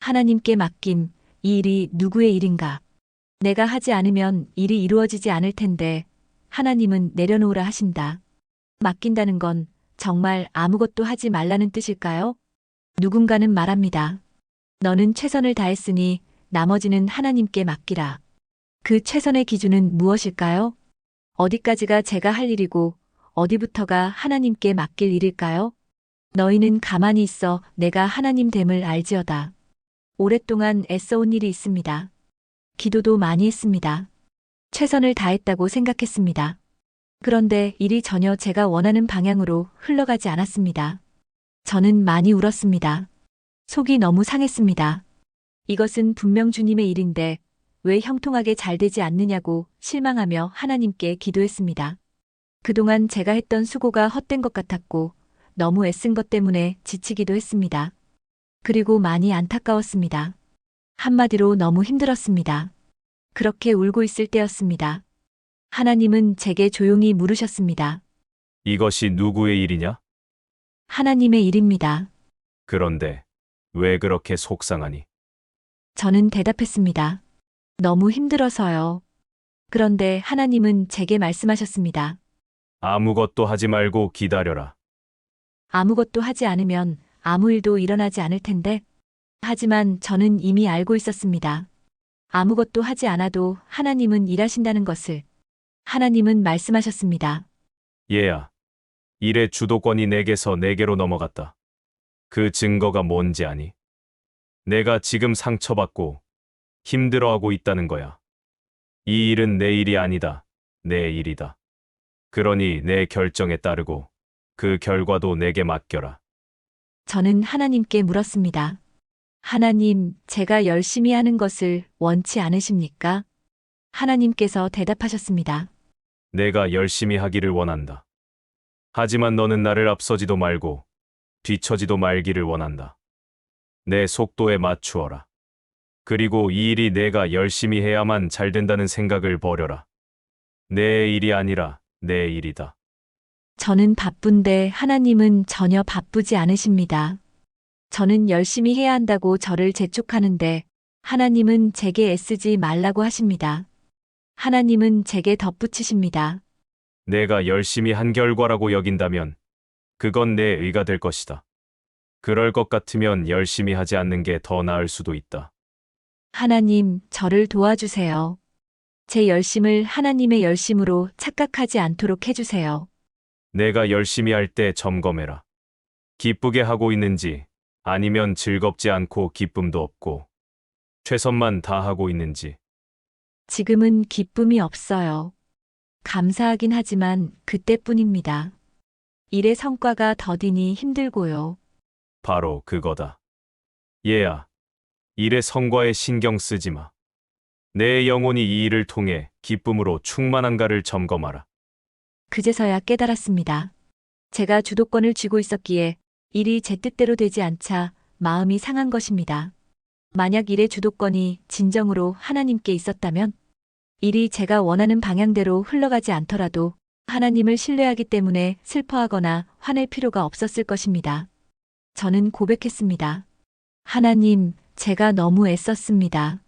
하나님께 맡김, 이 일이 누구의 일인가? 내가 하지 않으면 일이 이루어지지 않을 텐데 하나님은 내려놓으라 하신다. 맡긴다는 건 정말 아무것도 하지 말라는 뜻일까요? 누군가는 말합니다. 너는 최선을 다했으니 나머지는 하나님께 맡기라. 그 최선의 기준은 무엇일까요? 어디까지가 제가 할 일이고 어디부터가 하나님께 맡길 일일까요? 너희는 가만히 있어 내가 하나님 됨을 알지어다. 오랫동안 애써온 일이 있습니다. 기도도 많이 했습니다. 최선을 다했다고 생각했습니다. 그런데 일이 전혀 제가 원하는 방향으로 흘러가지 않았습니다. 저는 많이 울었습니다. 속이 너무 상했습니다. 이것은 분명 주님의 일인데 왜 형통하게 잘 되지 않느냐고 실망하며 하나님께 기도했습니다. 그동안 제가 했던 수고가 헛된 것 같았고 너무 애쓴 것 때문에 지치기도 했습니다. 그리고 많이 안타까웠습니다. 한마디로 너무 힘들었습니다. 그렇게 울고 있을 때였습니다. 하나님은 제게 조용히 물으셨습니다. 이것이 누구의 일이냐? 하나님의 일입니다. 그런데 왜 그렇게 속상하니? 저는 대답했습니다. 너무 힘들어서요. 그런데 하나님은 제게 말씀하셨습니다. 아무것도 하지 말고 기다려라. 아무것도 하지 않으면 아무 일도 일어나지 않을 텐데. 하지만 저는 이미 알고 있었습니다. 아무것도 하지 않아도 하나님은 일하신다는 것을. 하나님은 말씀하셨습니다. 얘야, 일의 주도권이 내게서 내게로 넘어갔다. 그 증거가 뭔지 아니? 내가 지금 상처받고 힘들어하고 있다는 거야. 이 일은 내 일이 아니다. 내 일이다. 그러니 내 결정에 따르고 그 결과도 내게 맡겨라. 저는 하나님께 물었습니다. 하나님, 제가 열심히 하는 것을 원치 않으십니까? 하나님께서 대답하셨습니다. 내가 열심히 하기를 원한다. 하지만 너는 나를 앞서지도 말고 뒤처지도 말기를 원한다. 내 속도에 맞추어라. 그리고 이 일이 내가 열심히 해야만 잘 된다는 생각을 버려라. 내 일이 아니라 내 일이다. 저는 바쁜데 하나님은 전혀 바쁘지 않으십니다. 저는 열심히 해야 한다고 저를 재촉하는데 하나님은 제게 애쓰지 말라고 하십니다. 하나님은 제게 덧붙이십니다. 내가 열심히 한 결과라고 여긴다면 그건 내 의가 될 것이다. 그럴 것 같으면 열심히 하지 않는 게 더 나을 수도 있다. 하나님, 저를 도와주세요. 제 열심을 하나님의 열심으로 착각하지 않도록 해주세요. 내가 열심히 할 때 점검해라. 기쁘게 하고 있는지 아니면 즐겁지 않고 기쁨도 없고 최선만 다하고 있는지. 지금은 기쁨이 없어요. 감사하긴 하지만 그때뿐입니다. 일의 성과가 더디니 힘들고요. 바로 그거다. 얘야, 일의 성과에 신경 쓰지 마. 내 영혼이 이 일을 통해 기쁨으로 충만한가를 점검하라. 그제서야 깨달았습니다. 제가 주도권을 쥐고 있었기에 일이 제 뜻대로 되지 않자 마음이 상한 것입니다. 만약 일의 주도권이 진정으로 하나님께 있었다면 일이 제가 원하는 방향대로 흘러가지 않더라도 하나님을 신뢰하기 때문에 슬퍼하거나 화낼 필요가 없었을 것입니다. 저는 고백했습니다. 하나님, 제가 너무 애썼습니다.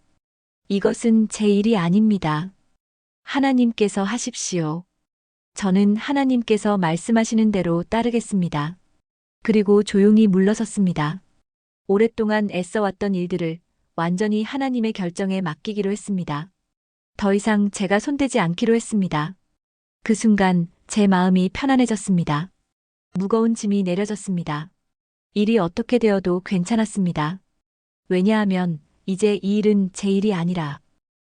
이것은 제 일이 아닙니다. 하나님께서 하십시오. 저는 하나님께서 말씀하시는 대로 따르겠습니다. 그리고 조용히 물러섰습니다. 오랫동안 애써왔던 일들을 완전히 하나님의 결정에 맡기기로 했습니다. 더 이상 제가 손대지 않기로 했습니다. 그 순간 제 마음이 편안해졌습니다. 무거운 짐이 내려졌습니다. 일이 어떻게 되어도 괜찮았습니다. 왜냐하면 이제 이 일은 제 일이 아니라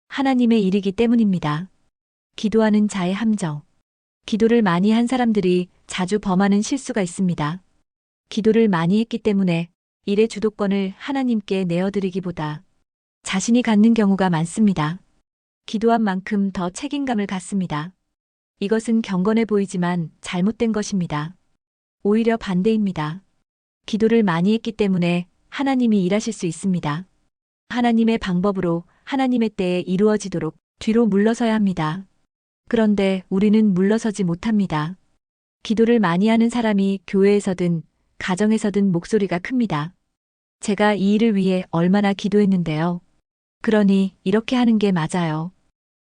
하나님의 일이기 때문입니다. 기도하는 자의 함정. 기도를 많이 한 사람들이 자주 범하는 실수가 있습니다. 기도를 많이 했기 때문에 일의 주도권을 하나님께 내어드리기보다 자신이 갖는 경우가 많습니다. 기도한 만큼 더 책임감을 갖습니다. 이것은 경건해 보이지만 잘못된 것입니다. 오히려 반대입니다. 기도를 많이 했기 때문에 하나님이 일하실 수 있습니다. 하나님의 방법으로 하나님의 때에 이루어지도록 뒤로 물러서야 합니다. 그런데 우리는 물러서지 못합니다. 기도를 많이 하는 사람이 교회에서든 가정에서든 목소리가 큽니다. 제가 이 일을 위해 얼마나 기도했는데요. 그러니 이렇게 하는 게 맞아요.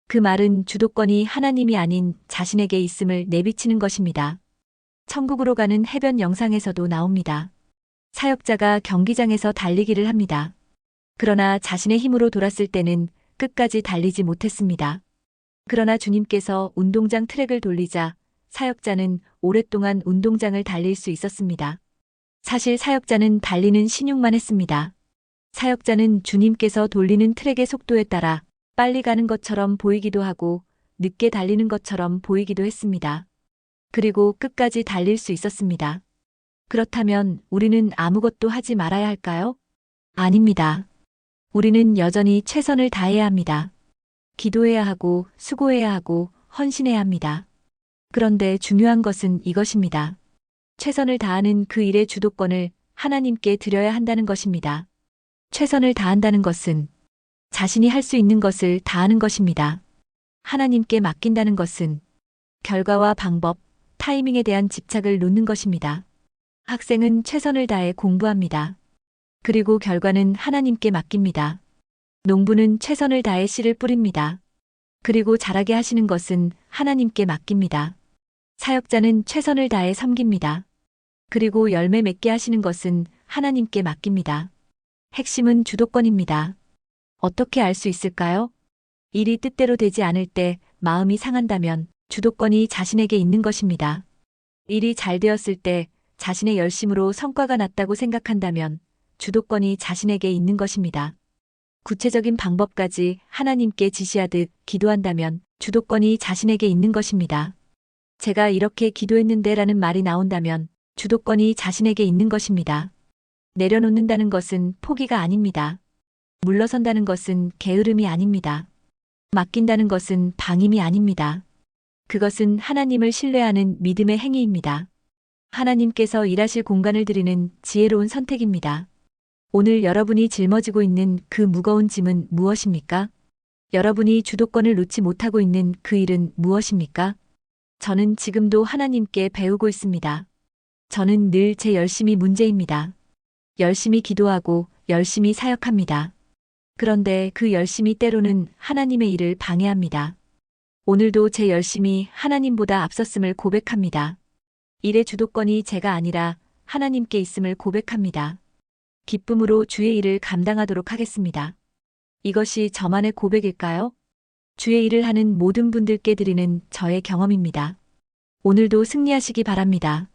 그 말은 주도권이 하나님이 아닌 자신에게 있음을 내비치는 것입니다. 천국으로 가는 해변 영상에서도 나옵니다. 사역자가 경기장에서 달리기를 합니다. 그러나 자신의 힘으로 돌았을 때는 끝까지 달리지 못했습니다. 그러나 주님께서 운동장 트랙을 돌리자 사역자는 오랫동안 운동장을 달릴 수 있었습니다. 사실 사역자는 달리는 신용만 했습니다. 사역자는 주님께서 돌리는 트랙의 속도에 따라 빨리 가는 것처럼 보이기도 하고 늦게 달리는 것처럼 보이기도 했습니다. 그리고 끝까지 달릴 수 있었습니다. 그렇다면 우리는 아무것도 하지 말아야 할까요? 아닙니다. 우리는 여전히 최선을 다해야 합니다. 기도해야 하고 수고해야 하고 헌신해야 합니다. 그런데 중요한 것은 이것입니다. 최선을 다하는 그 일의 주도권을 하나님께 드려야 한다는 것입니다. 최선을 다한다는 것은 자신이 할 수 있는 것을 다하는 것입니다. 하나님께 맡긴다는 것은 결과와 방법, 타이밍에 대한 집착을 놓는 것입니다. 학생은 최선을 다해 공부합니다. 그리고 결과는 하나님께 맡깁니다. 농부는 최선을 다해 씨를 뿌립니다. 그리고 자라게 하시는 것은 하나님께 맡깁니다. 사역자는 최선을 다해 섬깁니다. 그리고 열매 맺게 하시는 것은 하나님께 맡깁니다. 핵심은 주도권입니다. 어떻게 알 수 있을까요? 일이 뜻대로 되지 않을 때 마음이 상한다면 주도권이 자신에게 있는 것입니다. 일이 잘 되었을 때 자신의 열심으로 성과가 났다고 생각한다면 주도권이 자신에게 있는 것입니다. 구체적인 방법까지 하나님께 지시하듯 기도한다면 주도권이 자신에게 있는 것입니다. 제가 이렇게 기도했는데 라는 말이 나온다면 주도권이 자신에게 있는 것입니다. 내려놓는다는 것은 포기가 아닙니다. 물러선다는 것은 게으름이 아닙니다. 맡긴다는 것은 방임이 아닙니다. 그것은 하나님을 신뢰하는 믿음의 행위입니다. 하나님께서 일하실 공간을 드리는 지혜로운 선택입니다. 오늘 여러분이 짊어지고 있는 그 무거운 짐은 무엇입니까? 여러분이 주도권을 놓지 못하고 있는 그 일은 무엇입니까? 저는 지금도 하나님께 배우고 있습니다. 저는 늘 제 열심이 문제입니다. 열심히 기도하고 열심히 사역합니다. 그런데 그 열심이 때로는 하나님의 일을 방해합니다. 오늘도 제 열심이 하나님보다 앞섰음을 고백합니다. 일의 주도권이 제가 아니라 하나님께 있음을 고백합니다. 기쁨으로 주의 일을 감당하도록 하겠습니다. 이것이 저만의 고백일까요? 주의 일을 하는 모든 분들께 드리는 저의 경험입니다. 오늘도 승리하시기 바랍니다.